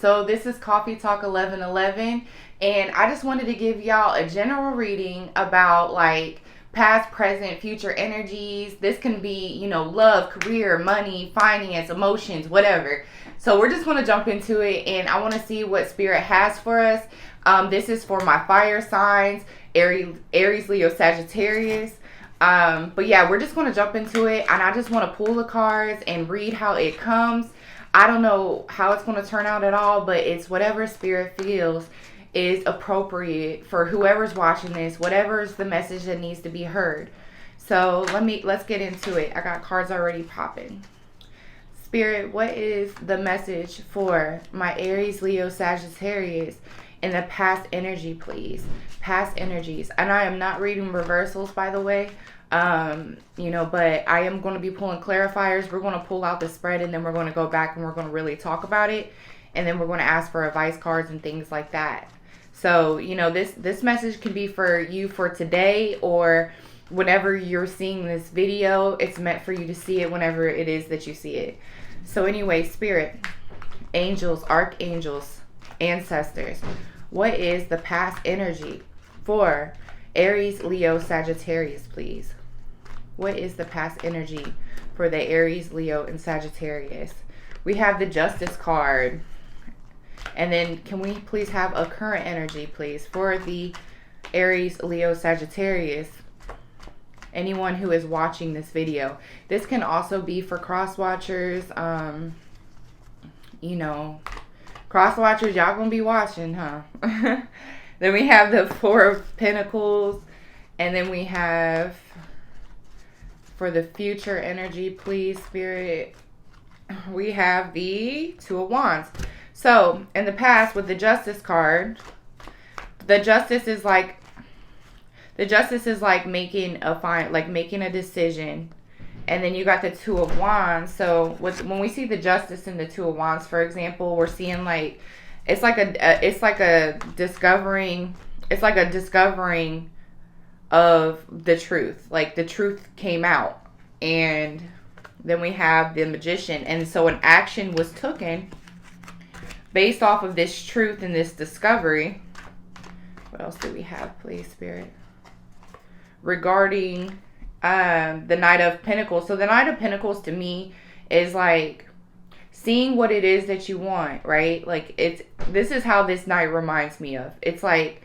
So this is Coffee Talk 1111, and I just wanted to give y'all a general reading about like past, present, future energies. This can be, love, career, money, finance, emotions, whatever. So we're just going to jump into it, and I want to see what Spirit has for us. This is for my fire signs, Aries, Leo, Sagittarius. But yeah, we're just going to jump into it, and I just want to pull the cards and read how it comes. I don't know how it's going to turn out at all, but it's whatever Spirit feels is appropriate for whoever's watching this, whatever is the message that needs to be heard. So let's get into it. I got cards already popping. Spirit, what is the message for my Aries, Leo, Sagittarius in the past energy, please? Past energies. And I am not reading reversals, by the way. But I am going to be pulling clarifiers. We're going to pull out the spread, and then we're going to go back and we're going to really talk about it. And then we're going to ask for advice cards and things like that. So, this message can be for you for today, or whenever you're seeing this video. It's meant for you to see it whenever it is that you see it. So anyway, Spirit, angels, archangels, ancestors, what is the past energy for Aries, Leo, Sagittarius, please? What is the past energy for the Aries, Leo, and Sagittarius? We have the Justice card. And then can we please have a current energy, please, for the Aries, Leo, Sagittarius? Anyone who is watching this video. This can also be for cross-watchers. Cross-watchers, y'all gonna be watching, huh? Then we have the Four of Pentacles. And then we have, for the future energy, please, Spirit, we have the Two of Wands. So, in the past, with the Justice card, the Justice is like making a decision. And then you got the Two of Wands. So, when we see the Justice in the Two of Wands, for example, we're seeing it's like a discovering of the truth. Like the truth came out. And then we have the Magician. And so an action was taken based off of this truth and this discovery. What else do we have, please, Spirit? Regarding the Knight of Pentacles. So the Knight of Pentacles to me is like seeing what it is that you want, right? Like this is how this Knight reminds me of. It's like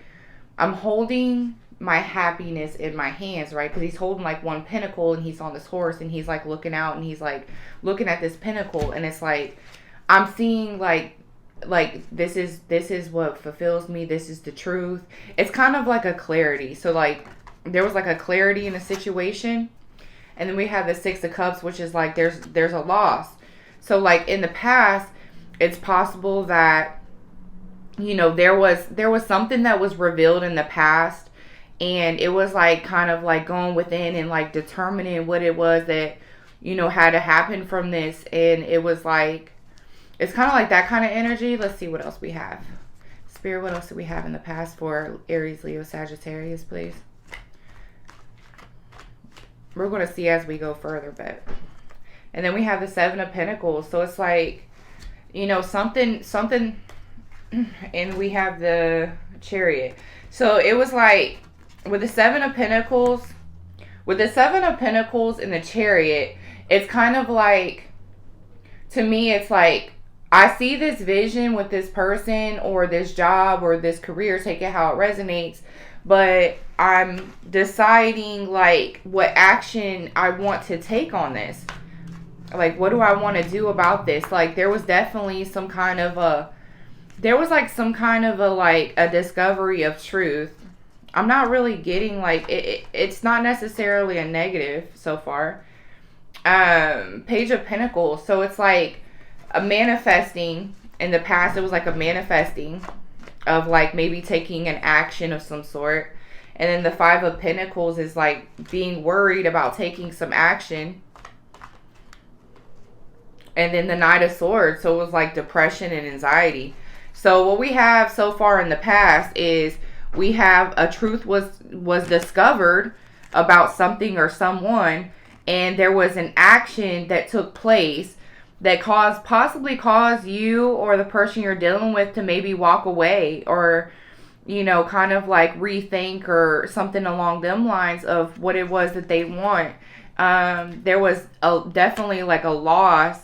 I'm holding my happiness in my hands, right? Because he's holding like one pentacle and he's on this horse and he's like looking out and he's like looking at this pinnacle, and it's like I'm seeing like this is what fulfills me. This is the truth. It's kind of like a clarity. So like there was like a clarity in a situation, and then we have the Six of Cups, which is like there's a loss. So like in the past, it's possible that there was something that was revealed in the past, and it was like kind of like going within and like determining what it was that had to happen from this, and it was like it's kind of like that kind of energy. Let's see what else we have. Spirit, what else do we have in the past for Aries, Leo, Sagittarius, please? We're going to see as we go further, but. And then we have the Seven of Pentacles. So it's like, something. And we have the Chariot. So it was like, with the Seven of Pentacles and the Chariot, it's kind of like, to me, it's like, I see this vision with this person or this job or this career, take it how it resonates, but I'm deciding like what action I want to take on this. Like, what do I want to do about this? Like, there was definitely some kind of a discovery of truth. I'm not really getting like, it's not necessarily a negative so far. Page of Pentacles. So it's like a manifesting. In the past, it was like a manifesting of like maybe taking an action of some sort. And then the Five of Pentacles is like being worried about taking some action. And then the Knight of Swords. So it was like depression and anxiety. So what we have so far in the past is we have a truth was discovered about something or someone. And there was an action that took place that possibly cause you or the person you're dealing with to maybe walk away, or kind of like rethink or something along them lines of what it was that they want. There was definitely like a loss.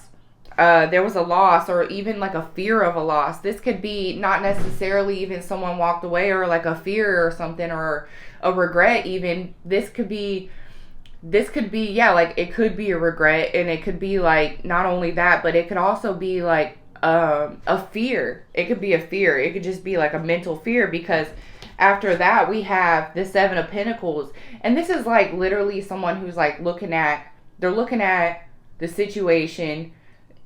There was a loss, or even like a fear of a loss. This could be not necessarily even someone walked away, or like a fear or something, or a regret even. This could be, yeah, like it could be a regret, and it could be like not only that, but it could also be like a fear. It could be a fear. It could just be like a mental fear, because after that we have the Seven of Pentacles, and this is like literally someone who's like they're looking at the situation,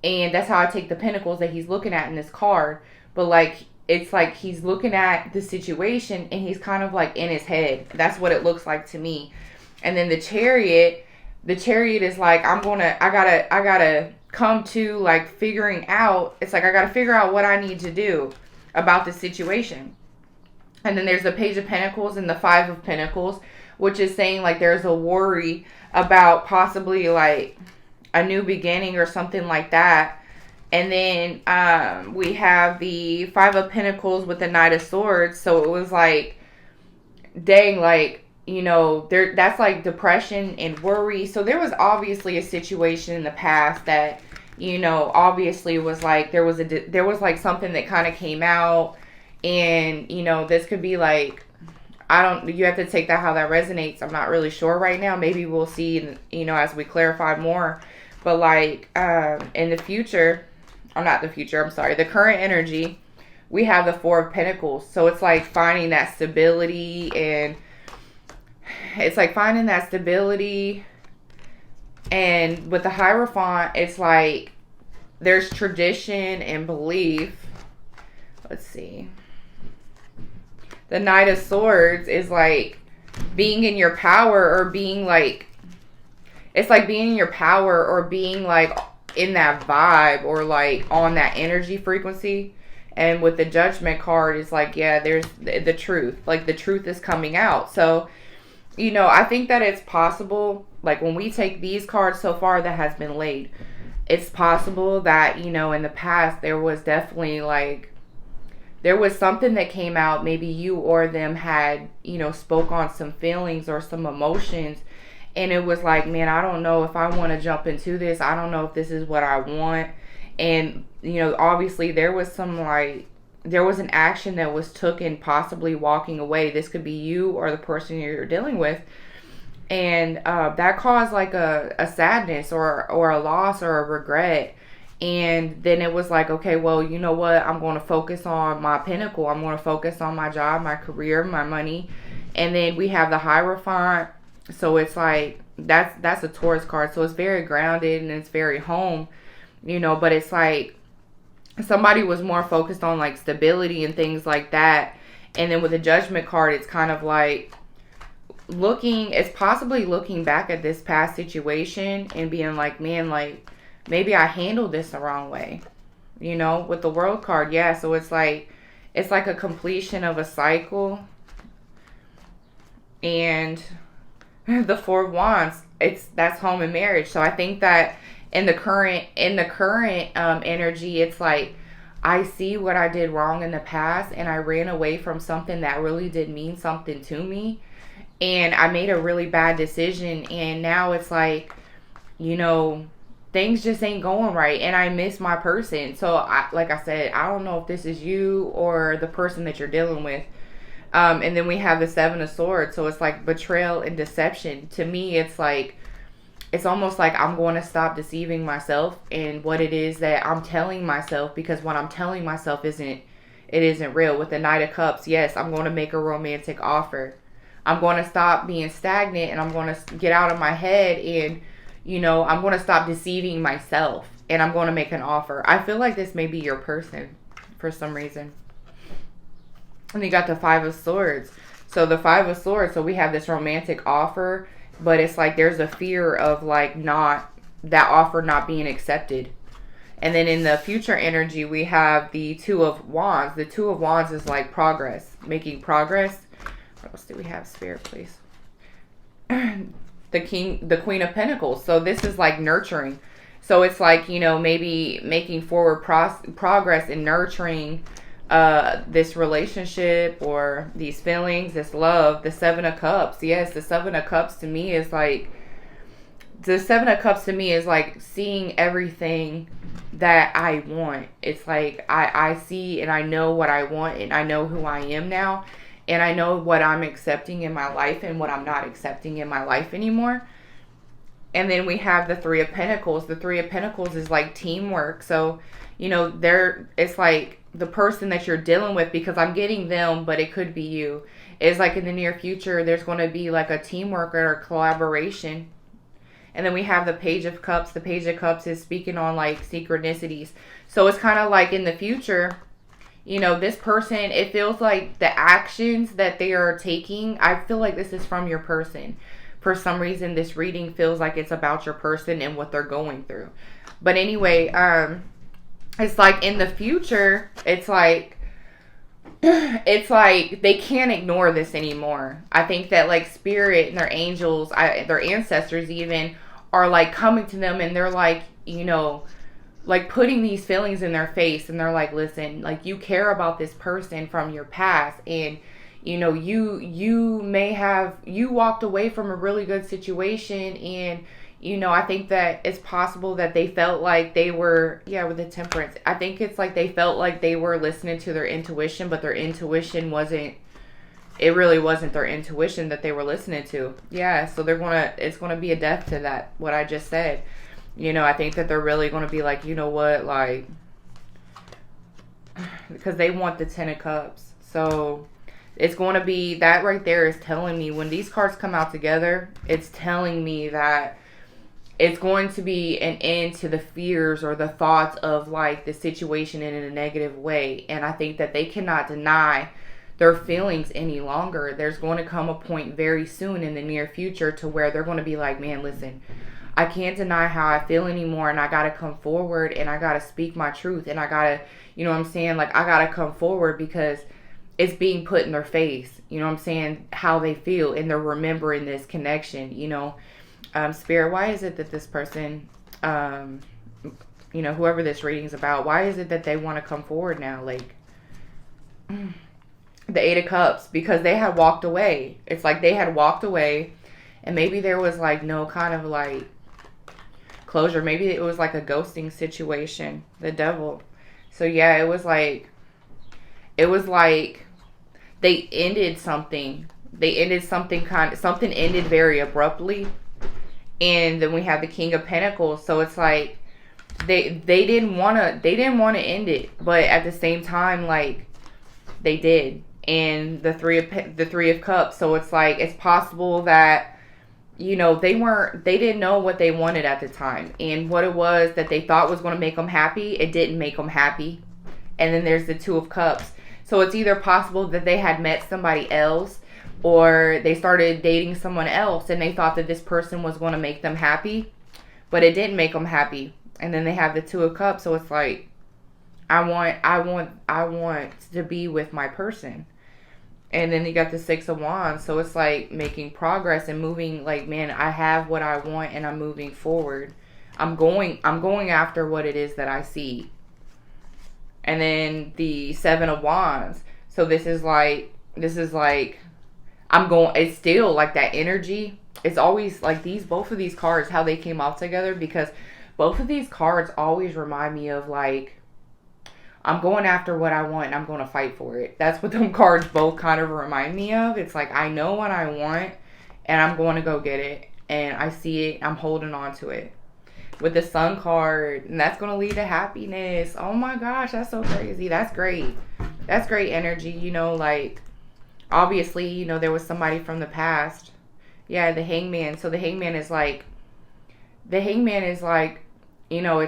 and that's how I take the pentacles that he's looking at in this card. But like it's like he's looking at the situation and he's kind of like in his head. That's what it looks like to me. And then the chariot is like, I gotta come to like figuring out, it's like I gotta figure out what I need to do about the situation. And then there's the Page of Pentacles and the Five of Pentacles, which is saying like there's a worry about possibly like a new beginning or something like that. And then we have the Five of Pentacles with the Knight of Swords. So it was like, dang, like, that's like depression and worry. So there was obviously a situation in the past that, obviously was like, there was like something that kind of came out, and, this could be like, you have to take that how that resonates. I'm not really sure right now. Maybe we'll see, as we clarify more. But like, in the future, or not the future, I'm sorry, the current energy, we have the Four of Pentacles. So it's like finding that stability, and and with the Hierophant, it's like there's tradition and belief. Let's see. The Knight of Swords is like being in your power, or being like, it's like being in your power, or being like in that vibe, or like on that energy frequency. And with the Judgment card, it's like, yeah, there's the truth. Like the truth is coming out. So, I think that it's possible, like when we take these cards so far that has been laid, it's possible that, in the past, there was definitely like, there was something that came out. Maybe you or them had, spoke on some feelings or some emotions. And it was like, man, I don't know if I want to jump into this. I don't know if this is what I want. And, obviously there was an action that was taken, possibly walking away. This could be you or the person you're dealing with. And that caused like a sadness, or a loss, or a regret. And then it was like, okay, well, you know what? I'm going to focus on my pinnacle. I'm going to focus on my job, my career, my money. And then we have the Hierophant. So it's like, that's a Taurus card. So it's very grounded and it's very home, but it's like somebody was more focused on like stability and things like that. And then with the Judgment card, it's kind of like possibly looking back at this past situation and being like, man, like maybe I handled this the wrong way, with the World card. Yeah. So it's like a completion of a cycle. And the Four of Wands, that's home and marriage. So I think that in the current energy, it's like, I see what I did wrong in the past, and I ran away from something that really did mean something to me, and I made a really bad decision, and now it's like, things just ain't going right, and I miss my person. So like I said, I don't know if this is you or the person that you're dealing with. And then we have the Seven of Swords. So it's like betrayal and deception. To me, it's like, it's almost like I'm going to stop deceiving myself in what it is that I'm telling myself, because what I'm telling myself isn't real. With the Knight of Cups, yes, I'm going to make a romantic offer. I'm going to stop being stagnant, and I'm going to get out of my head, and, I'm going to stop deceiving myself, and I'm going to make an offer. I feel like this may be your person for some reason. And you got the Five of Swords. So the Five of Swords, so we have this romantic offer, but it's like there's a fear of like that offer not being accepted. And then in the future energy, we have the Two of Wands. The Two of Wands is like progress, making progress. What else do we have, Spirit, please? The Queen of Pentacles. So this is like nurturing. So it's like, maybe making forward progress in nurturing this relationship or these feelings, this love. The Seven of Cups. Yes, the Seven of Cups to me is like, seeing everything that I want. It's like I see and I know what I want, and I know who I am now, and I know what I'm accepting in my life and what I'm not accepting in my life anymore. And then we have the Three of Pentacles. The Three of Pentacles is like teamwork. So, it's like the person that you're dealing with, because I'm getting them, but it could be you. It's like in the near future, there's going to be like a teamwork or a collaboration. And then we have the Page of Cups. The Page of Cups is speaking on like synchronicities. So it's kind of like in the future, this person, it feels like the actions that they are taking, I feel like this is from your person. For some reason, this reading feels like it's about your person and what they're going through. But anyway, it's like in the future, it's like they can't ignore this anymore. I think that like spirit and their angels, their ancestors even, are like coming to them, and they're like, like putting these feelings in their face, and they're like, listen, like you care about this person from your past, and you may have, you walked away from a really good situation, and I think that it's possible that they felt like they were, with the Temperance, I think it's like they felt like they were listening to their intuition, but their intuition wasn't, it really wasn't their intuition that they were listening to. Yeah, so it's gonna be a death to that, what I just said. I think that they're really gonna be like, like, because they want the Ten of Cups. So it's going to be, that right there is telling me, when these cards come out together, it's telling me that it's going to be an end to the fears or the thoughts of like the situation in a negative way. And I think that they cannot deny their feelings any longer. There's going to come a point very soon in the near future to where they're going to be like, man, listen, I can't deny how I feel anymore, and I got to come forward, and I got to speak my truth, and I got to, like, I got to come forward because it's being put in their face, how they feel, and they're remembering this connection, Spirit, why is it that this person, whoever this reading's about, why is it that they want to come forward now? Like, the Eight of Cups, because they had walked away. It's like they had walked away, and maybe there was like no kind of like closure. Maybe it was like a ghosting situation. The Devil. So yeah, it was like they ended something. They ended something something ended very abruptly. And then we have the King of Pentacles. So it's like they didn't want to end it, but at the same time, like, they did. And the Three of Cups. So it's like, it's possible that, they didn't know what they wanted at the time. And what it was that they thought was going to make them happy, it didn't make them happy. And then there's the Two of Cups. So it's either possible that they had met somebody else, or they started dating someone else and they thought that this person was going to make them happy, but it didn't make them happy. And then they have the Two of Cups. So it's like, I want to be with my person. And then you got the Six of Wands. So it's like making progress and moving, like, man, I have what I want and I'm moving forward. I'm going after what it is that I see. And then the Seven of Wands. So this is like, it's still like that energy. It's always like both of these cards, how they came out together, because both of these cards always remind me of like, I'm going after what I want and I'm going to fight for it. That's what them cards both kind of remind me of. It's like, I know what I want and I'm going to go get it. And I see it. I'm holding on to it. With the Sun card, and that's going to lead to happiness. Oh my gosh, that's so crazy. That's great. That's great energy. Like, obviously, there was somebody from the past. Yeah, the Hangman. So the Hangman is like, it's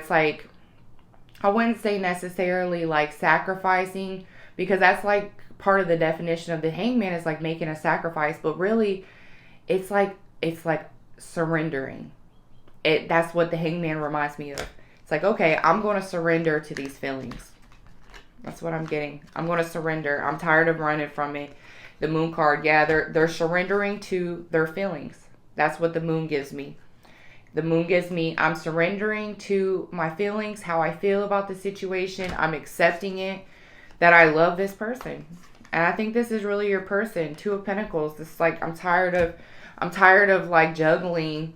like, I wouldn't say necessarily like sacrificing, because that's like part of the definition of the Hangman is like making a sacrifice, but really it's like surrendering. That's what the Hangman reminds me of. It's like, okay, I'm going to surrender to these feelings. That's what I'm getting. I'm going to surrender. I'm tired of running from it. The Moon card, yeah, they're surrendering to their feelings. That's what the Moon gives me. The moon gives me, I'm surrendering to my feelings, how I feel about the situation. I'm accepting it, that I love this person. And I think this is really your person. Two of Pentacles. It's like I'm tired of like juggling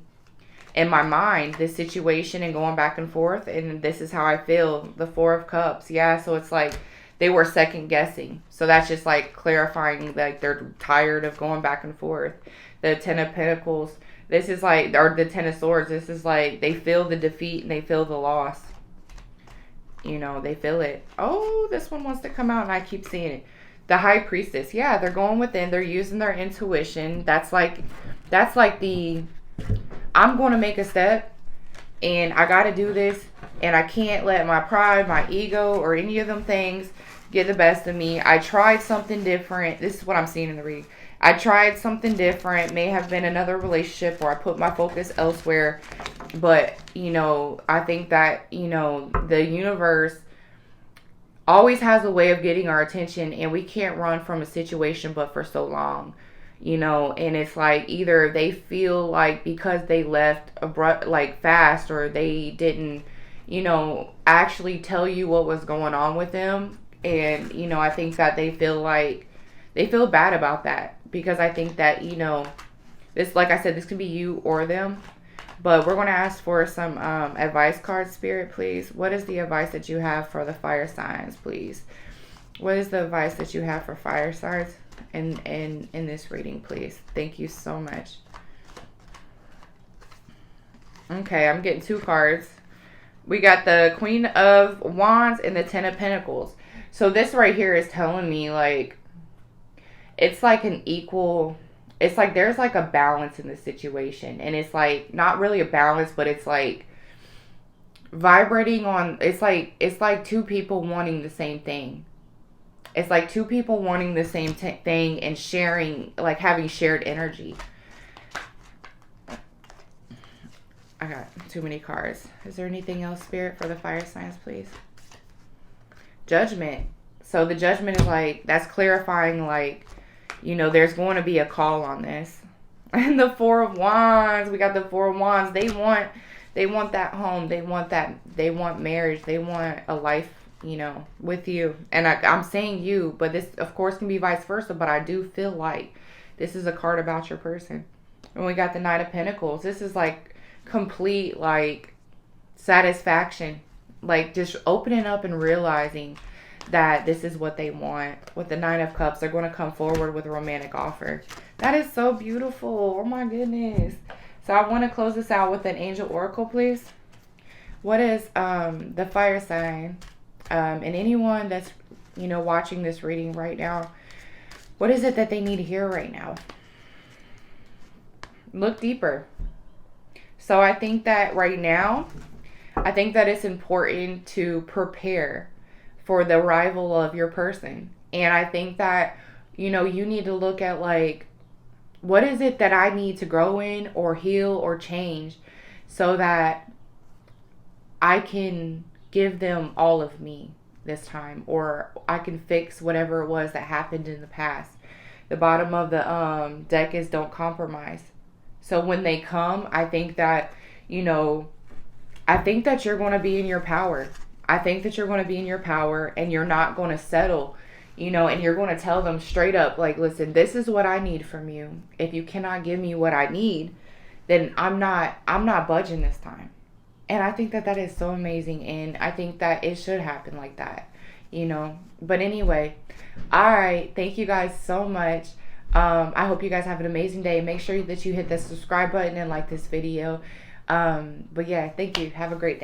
in my mind this situation and going back and forth, and this is how I feel. The Four of Cups. Yeah, so it's like they were second guessing. So that's just like clarifying, like they're tired of going back and forth. The Ten of Pentacles. This is like, or the Ten of Swords. This is like they feel the defeat and they feel the loss. You know, they feel it. Oh, this one wants to come out and I keep seeing it. The High Priestess. Yeah, they're going within. They're using their intuition. That's like the, I'm going to make a step and I got to do this, and I can't let my pride, my ego, or any of them things get the best of me. I tried something different. This is what I'm seeing in the reading. I tried something different. May have been another relationship where I put my focus elsewhere. But, you know, I think that, you know, the universe always has a way of getting our attention, and we can't run from a situation but for so long. You know, and it's like either they feel like because they left abrupt, like fast, or they didn't, you know, actually tell you what was going on with them. And, you know, I think that they feel bad about that, because I think that, you know, this, like I said, this could be you or them. But we're going to ask for some advice cards, Spirit, please. What is the advice that you have for the fire signs, please? What is the advice that you have for fire signs in this reading, please? Thank you so much. Okay, I'm getting two cards. We got the Queen of Wands and the Ten of Pentacles. So this right here is telling me, like, it's like an equal, it's like there's like a balance in the situation. And it's like not really a balance, but it's like vibrating on, it's like two people wanting the same thing. It's like two people wanting the same thing and sharing, like having shared energy. I got too many cards. Is there anything else, Spirit, for the fire signs, please? Judgment. So the Judgment is like, that's clarifying, like, you know, there's going to be a call on this. And the Four of Wands. We got the Four of Wands. They want that home. They want marriage. They want a life, you know, with you. And I'm saying you, but this, of course, can be vice versa. But I do feel like this is a card about your person. And we got the Knight of Pentacles. This is like complete, like, satisfaction. Like, just opening up and realizing that this is what they want. With the Nine of Cups, they're going to come forward with a romantic offer. That is so beautiful. Oh, my goodness. So I want to close this out with an angel oracle, please. What is the fire sign? And anyone that's, you know, watching this reading right now, what is it that they need to hear right now? Look deeper. So I think that right now, I think that it's important to prepare for the arrival of your person. And I think that, you know, you need to look at, like, what is it that I need to grow in or heal or change so that I can give them all of me this time, or I can fix whatever it was that happened in the past. The bottom of the deck is don't compromise. So when they come, I think that, you know, I think that you're going to be in your power. I think that you're going to be in your power, and you're not going to settle, you know, and you're going to tell them straight up, like, listen, this is what I need from you. If you cannot give me what I need, then I'm not budging this time. And I think that that is so amazing. And I think that it should happen like that, you know. But anyway, all right. Thank you guys so much. I hope you guys have an amazing day. Make sure that you hit the subscribe button and like this video. But yeah, thank you. Have a great day.